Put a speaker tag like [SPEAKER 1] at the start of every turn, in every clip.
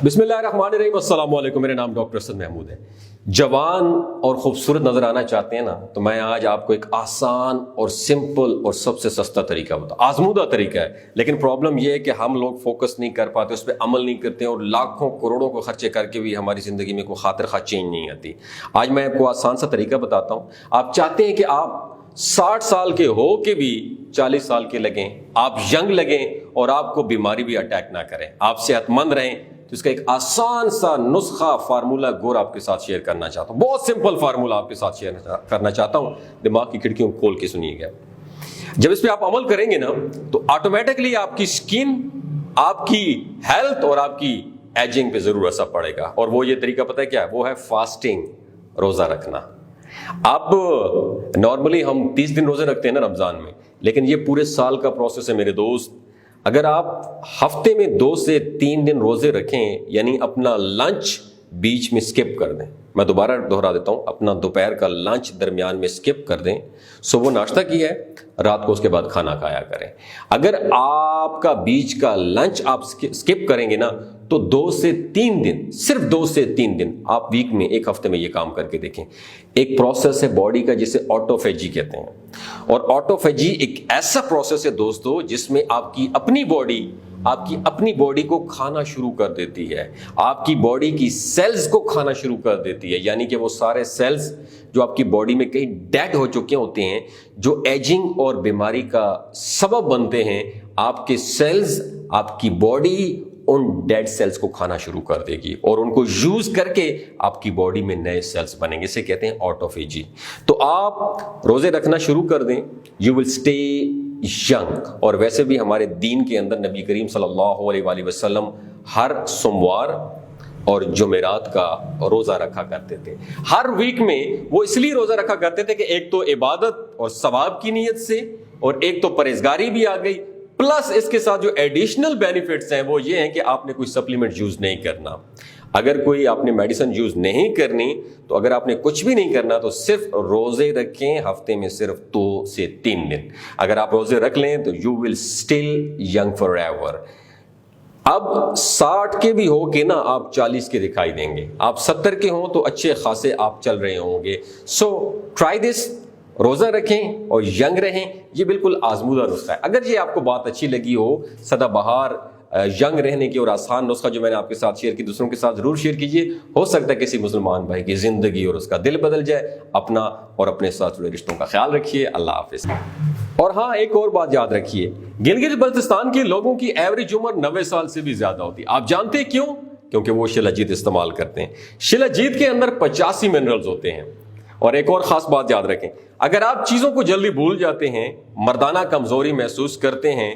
[SPEAKER 1] बिस्मिल्लाहिर्रहमानिर्रहीम, अस्सलाम वालेकुम। मेरा नाम डॉक्टर असद महमूद है। जवान और खूबसूरत नजर आना चाहते हैं ना, तो मैं आज आपको एक आसान और सिंपल और सबसे सस्ता तरीका बताऊं। आजमूदा तरीका है, लेकिन प्रॉब्लम यह है कि हम लोग फोकस नहीं कर पाते, उस पर अमल नहीं करते हैं और लाखों करोड़ों को खर्चे करके भी हमारी ज़िंदगी में कोई खातिर खा चेंज नहीं आती। आज मैं आपको आसान सा तरीका बताता हूँ। आप चाहते हैं कि आप 60 साल के हो के भी 40 साल के लगें, आप यंग लगें और आपको बीमारी भी अटैक ना करें, आप सेहतमंद रहें, तो इसका एक आसान सा नुस्खा फार्मूला गोर आपके साथ शेयर करना चाहता हूं। बहुत सिंपल फार्मूला आपके साथ शेयर करना चाहता हूं। दिमाग की खिड़कियों को खोल के सुनिएगा। जब इस पे आप अमल करेंगे ना, तो ऑटोमेटिकली आपकी स्किन, आपकी हेल्थ और आपकी एजिंग पे जरूर असर पड़ेगा। और वो ये तरीका पता है क्या है? वो है फास्टिंग, रोजा रखना। अब नॉर्मली हम 30 दिन रोजे रखते हैं ना रमजान में, लेकिन ये पूरे साल का प्रोसेस है मेरे दोस्त। अगर आप हफ्ते में 2 से 3 दिन रोजे रखें, यानी अपना लंच बीच में स्किप कर दें, मैं दोबारा दोहरा देता हूं, अपना दोपहर का लंच दरमियान में स्किप कर दें, सुबह नाश्ता किया है, रात को उसके बाद खाना खाया करें। अगर आपका बीच का लंच आप स्किप करेंगे ना, तो 2 से 3 दिन, सिर्फ 2 से 3 दिन आप वीक में, एक हफ्ते में ये काम करके देखें। एक प्रोसेस है बॉडी का जिसे ऑटोफेजी कहते हैं, और ऑटोफेजी एक ऐसा प्रोसेस है दोस्तों जिसमें आपकी अपनी बॉडी को खाना शुरू कर देती है, आपकी बॉडी की सेल्स को खाना शुरू कर देती है। यानी कि वो सारे सेल्स जो आपकी बॉडी में कहीं डेड हो चुके होते हैं, जो एजिंग और बीमारी का सबब बनते हैं, आपके सेल्स, आपकी बॉडी उन डेड सेल्स को खाना शुरू कर देगी और उनको यूज करके आपकी बॉडी में नए सेल्स बनेंगे। इसे कहते हैं ऑटोफेजी। तो आप रोजे रखना शुरू कर दें, यू विल स्टे यंग। और वैसे भी हमारे दीन के अंदर नबी करीम सल्लल्लाहु अलैहि वसल्लम हर सोमवार और जुमेरात का रोजा रखा करते थे। हर वीक में वो इसलिए रोजा रखा करते थे कि एक तो इबादत और सवाब की नीयत से, और एक तो परहेजगारी भी आ गई, प्लस इसके साथ जो एडिशनल बेनिफिट्स हैं वो ये हैं कि आपने कोई सप्लीमेंट यूज नहीं करना। अगर कोई आपने मेडिसिन यूज नहीं करनी, तो अगर आपने कुछ भी नहीं करना, तो सिर्फ रोजे रखें, हफ्ते में सिर्फ 2 से 3 दिन। अगर आप रोजे रख लें तो you will still young for ever. अब 60 के भी हो के ना आप 40 के दिखाई देंगे, आप 70 के हों तो अच्छे खासे आप चल रहे होंगे। सो ट्राई दिस, रोजा रखें और यंग रहें। ये बिल्कुल आजमूदा नुस्खा है। अगर ये आपको बात अच्छी लगी हो, सदाबहार यंग रहने की और आसान नुस्खा जो मैंने आपके साथ शेयर की, दूसरों के साथ जरूर शेयर कीजिए। हो सकता है किसी मुसलमान भाई की जिंदगी और उसका दिल बदल जाए। अपना और अपने साथ जुड़े रिश्तों का ख्याल रखिए। अल्लाह हाफिज। और हाँ, एक और बात याद रखिए, गिलगित बल्तिस्तान के लोगों की एवरेज उम्र 90 साल से भी ज्यादा होती है। आप जानते हैं क्यों? क्योंकि वो शिलाजीत इस्तेमाल करते हैं। शिलाजीत के अंदर 85 मिनरल्स होते हैं। और एक और खास बात याद रखें, अगर आप चीजों को जल्दी भूल जाते हैं, मर्दाना कमजोरी महसूस करते हैं,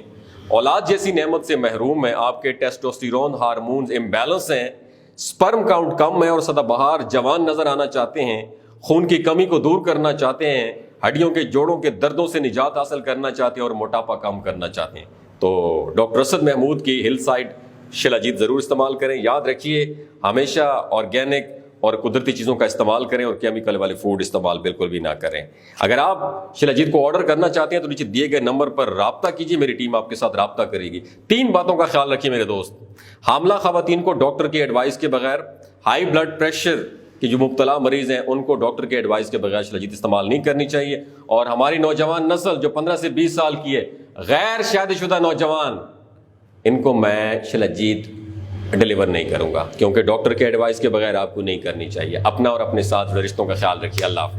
[SPEAKER 1] औलाद जैसी नेमत से महरूम है, आपके टेस्टोस्टेरोन हार्मोन्स इम्बैलेंस हैं, स्पर्म काउंट कम है और सदाबहार जवान नजर आना चाहते हैं, खून की कमी को दूर करना चाहते हैं, हड्डियों के जोड़ों के दर्दों से निजात हासिल करना चाहते हैं और मोटापा कम करना चाहते हैं, तो डॉक्टर असद महमूद की हिल साइड शिलाजीत जरूर इस्तेमाल करें। याद रखिए, हमेशा ऑर्गेनिक और कुदरती चीज़ों का इस्तेमाल करें और केमिकल वाले फूड इस्तेमाल बिल्कुल भी ना करें। अगर आप शिलाजीत को ऑर्डर करना चाहते हैं तो नीचे दिए गए नंबर पर राब्ता कीजिए, मेरी टीम आपके साथ राब्ता करेगी। 3 बातों का ख्याल रखिए मेरे दोस्त। हामला खवातीन को डॉक्टर की एडवाइस के बगैर, हाई ब्लड प्रेशर के जो मुब्तला मरीज हैं उनको डॉक्टर के एडवाइस के बगैर शिलाजीत इस्तेमाल नहीं करनी चाहिए। और हमारी नौजवान नस्ल जो 15 से 20 साल की है, गैर शादीशुदा नौजवान, इनको मैं शिलाजीत डिलीवर नहीं करूंगा, क्योंकि डॉक्टर के एडवाइस के बगैर आपको नहीं करनी चाहिए। अपना और अपने साथ रिश्तों का ख्याल रखिए। अल्लाह हाफ़िज़।